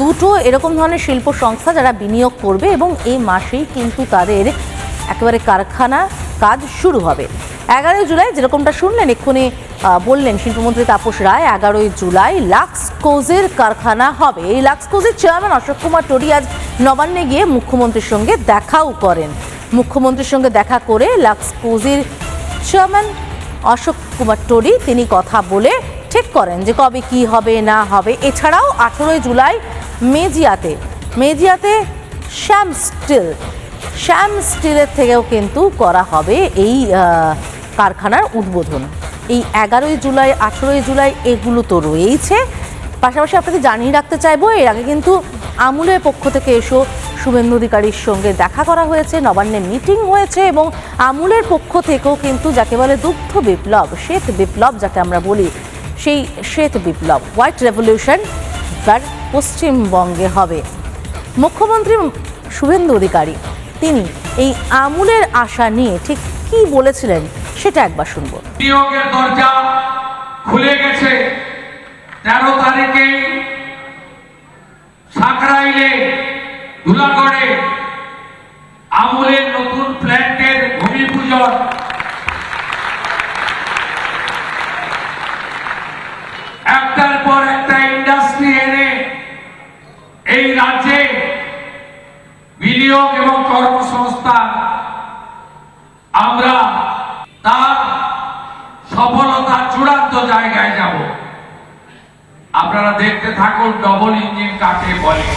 দুটো এরকম ধরনের শিল্প সংস্থা যারা বিনিয়োগ করবে এবং এই মাসেই কিন্তু তাদের একেবারে কারখানা কাজ শুরু হবে। 11 জুলাই যেরকমটা শুনলেন এক্ষুনি বললেন শিল্পমন্ত্রী তাপস রায়, 11 জুলাই লাক্সকোজের কারখানা হবে। এই লাক্সকোজের চেয়ারম্যান অশোক কুমার টোডি আজ নবান্নে গিয়ে মুখ্যমন্ত্রীর সঙ্গে দেখাও করেন। মুখ্যমন্ত্রীর সঙ্গে দেখা করে লাক্সকোজের চেয়ারম্যান অশোক কুমার টোডি তিনি কথা বলে ঠিক করেন যে কবে কি হবে না হবে। এছাড়াও 18 জুলাই মেজিয়াতে শ্যাম স্টিলের থেকেও কিন্তু করা হবে এই কারখানার উদ্বোধন। এই 11 জুলাই 18 জুলাই এগুলো তো রয়েইছে। পাশাপাশি আপনাকে জানিয়ে রাখতে চাইবো, এর আগে কিন্তু আমুলের পক্ষ থেকে শুভেন্দু অধিকারীর সঙ্গে দেখা করা হয়েছে, নবান্নে মিটিং হয়েছে এবং আমুলের পক্ষ থেকেও কিন্তু যাকে বলে দুগ্ধ বিপ্লব, শ্বেত বিপ্লব যাকে আমরা বলি, সেই শ্বেত বিপ্লব হোয়াইট রেভলিউশন এবার পশ্চিমবঙ্গে হবে। মুখ্যমন্ত্রী শুভেন্দু অধিকারী তিনি এই আমুলের আশা নিয়ে ঠিক কি বলেছিলেন সেটা একবার শুনবো। নিয়োগের দরজা খুলে গেছে। 13 তারিখে সাকরাইলে ধুলাগড়ে আমুলের নতুন প্ল্যান্টের ভূমি পূজন। একটার পর একটা ইন্ডাস্ট্রি এনে এই রাজ্যে বিনিয়োগ এবং কর্মসংস্থান আমরা তার সফলতার চূড়ান্ত জায়গায় যাব। আপনারা দেখতে থাকুন ডবল ইঞ্জিন কাকে বলে।